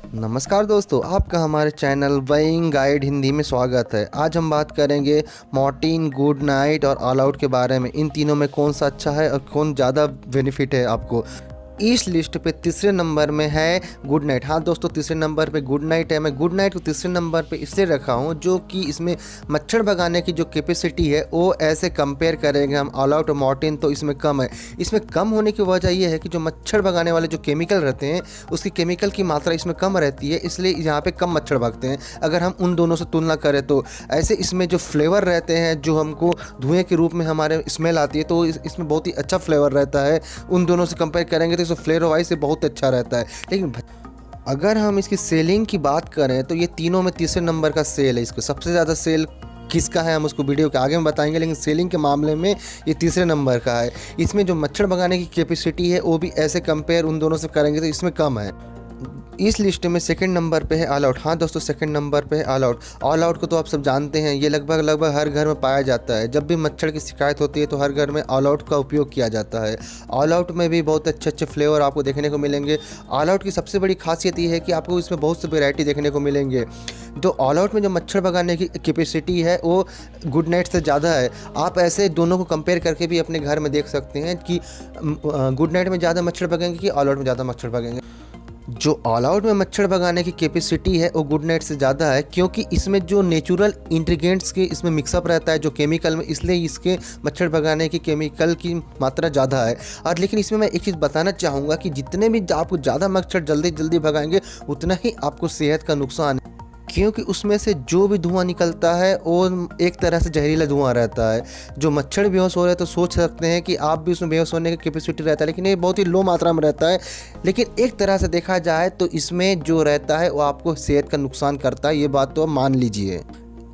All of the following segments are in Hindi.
नमस्कार दोस्तों, आपका हमारे चैनल बाइंग गाइड हिंदी में स्वागत है। आज हम बात करेंगे मॉर्टिन, गुड नाइट और ऑल आउट के बारे में। इन तीनों में कौन सा अच्छा है और कौन ज़्यादा बेनिफिट है आपको। इस लिस्ट पे तीसरे नंबर में है गुड नाइट। हाँ दोस्तों, तीसरे नंबर पे गुड नाइट है। मैं गुड नाइट को तीसरे नंबर पे इसलिए रखा हूँ जो कि इसमें मच्छर भगाने की जो कैपेसिटी है वो ऐसे कंपेयर करेंगे हम ऑल आउट और मॉर्टिन तो इसमें कम है। इसमें कम होने की वजह ये है कि जो मच्छर भगाने वाले जो केमिकल रहते हैं उसकी केमिकल की मात्रा इसमें कम रहती है, इसलिए यहाँ पे कम मच्छर भागते हैं अगर हम उन दोनों से तुलना करें तो। ऐसे इसमें जो फ्लेवर रहते हैं जो हमको धुएँ के रूप में हमारे स्मेल आती है तो इसमें बहुत ही अच्छा फ्लेवर रहता है। उन दोनों से कंपेयर करेंगे तो फ्लेवर वाइज से बहुत अच्छा रहता है। लेकिन अगर हम इसकी सेलिंग की बात करें तो ये तीनों में तीसरे नंबर का सेल है। इसको सबसे ज़्यादा सेल किसका है हम उसको वीडियो के आगे में बताएंगे, लेकिन सेलिंग के मामले में ये तीसरे नंबर का है। इसमें जो मच्छर भगाने की कैपेसिटी है वो भी ऐसे कंपेयर उन दोनों से करेंगे तो इसमें कम है। इस लिस्ट में सेकंड नंबर पे है ऑल आउट। हाँ दोस्तों, सेकंड नंबर पे है ऑल आउट। ऑल आउट को तो आप सब जानते हैं, ये लगभग हर घर में पाया जाता है। जब भी मच्छर की शिकायत होती है तो हर घर में ऑल आउट का उपयोग किया जाता है। ऑल आउट में भी बहुत अच्छे फ्लेवर आपको देखने को मिलेंगे। ऑल आउट की सबसे बड़ी खासियत ये है कि आपको इसमें बहुत सी वैरायटी देखने को मिलेंगे। तो ऑल आउट में जो मच्छर भगाने की कैपेसिटी है वो गुड नाइट से ज़्यादा है। आप ऐसे दोनों को कंपेयर करके भी अपने घर में देख सकते हैं कि गुड नाइट में ज़्यादा मच्छर भगेंगे कि ऑल आउट में ज़्यादा मच्छर भगेंगे। जो ऑल आउट में मच्छर भगाने की कैपेसिटी है वो गुड नाइट से ज़्यादा है, क्योंकि इसमें जो नेचुरल इंग्रेडिएंट्स के इसमें मिक्सअप रहता है जो केमिकल में, इसलिए इसके मच्छर भगाने की केमिकल की मात्रा ज़्यादा है। और लेकिन इसमें मैं एक चीज़ बताना चाहूँगा कि जितने भी आपको ज़्यादा मच्छर जल्दी भगाएंगे उतना ही आपको सेहत का नुकसान है, क्योंकि उसमें से जो भी धुआं निकलता है वो एक तरह से जहरीला धुआं रहता है। जो मच्छर बेहोश हो रहे हैं तो सोच सकते हैं कि आप भी उसमें बेहोश होने की कैपेसिटी रहता है, लेकिन ये बहुत ही लो मात्रा में रहता है। लेकिन एक तरह से देखा जाए तो इसमें जो रहता है वो आपको सेहत का नुकसान करता है, ये बात तो मान लीजिए।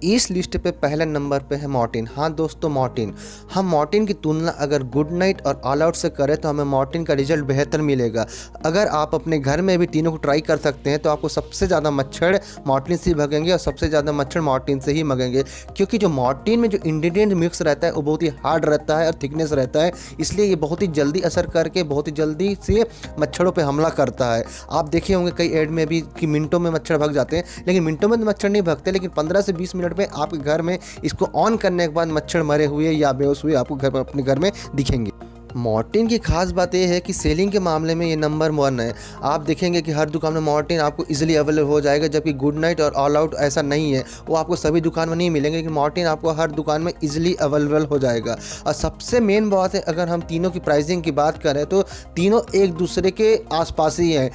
इस लिस्ट पे पहले नंबर पे है मॉर्टिन। हाँ दोस्तों, मॉर्टिन। हम मॉर्टिन की तुलना अगर गुड नाइट और ऑल आउट से करें तो हमें मॉर्टिन का रिजल्ट बेहतर मिलेगा। अगर आप अपने घर में भी तीनों को ट्राई कर सकते हैं तो आपको सबसे ज़्यादा मच्छर मॉर्टिन से ही भगेंगे और सबसे ज़्यादा मच्छर मॉर्टिन से ही भगेंगे, क्योंकि जो मॉर्टिन में जो इंग्रेडिएंट मिक्स रहता है वो बहुत ही हार्ड रहता है और थिकनेस रहता है, इसलिए ये बहुत ही जल्दी असर करके बहुत ही जल्दी से मच्छरों पर हमला करता है। आप देखे होंगे कई एड में भी कि मिनटों में मच्छर भग जाते हैं, लेकिन मिनटों में तो मच्छर नहीं भगते, लेकिन 15 से 20 मिनट में आपके घर में इसको ऑन करने के बाद मच्छर मरे हुए या बेहोश हुए आपको अपने घर में दिखेंगे। मॉर्टिन की खास बात यह है कि सेलिंग के मामले में ये नंबर 1 है। आप देखेंगे कि हर दुकान में मॉर्टिन आपको इजीली अवेलेबल हो जाएगा, जबकि गुड नाइट और ऑल आउट ऐसा नहीं है। वो आपको सभी दुकान में नहीं मिलेंगे, लेकिन मॉर्टिन आपको हर दुकान में इजीली अवेलेबल हो जाएगा। और सबसे मेन बात है, अगर हम तीनों की प्राइसिंग की बात करें तो तीनों एक दूसरे के आसपास ही हैं।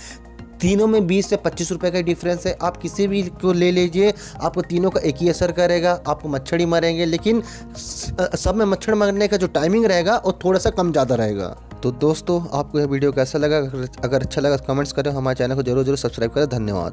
तीनों में 20 से 25 रुपये का डिफरेंस है। आप किसी भी को ले लीजिए, आपको तीनों का एक ही असर करेगा, आपको मच्छर ही मरेंगे, लेकिन सब में मच्छर मरने का जो टाइमिंग रहेगा वो थोड़ा सा कम ज़्यादा रहेगा। तो दोस्तों, आपको यह वीडियो कैसा लगा? अगर अच्छा लगा तो कमेंट्स करें, हमारे चैनल को जरूर सब्सक्राइब करें। धन्यवाद।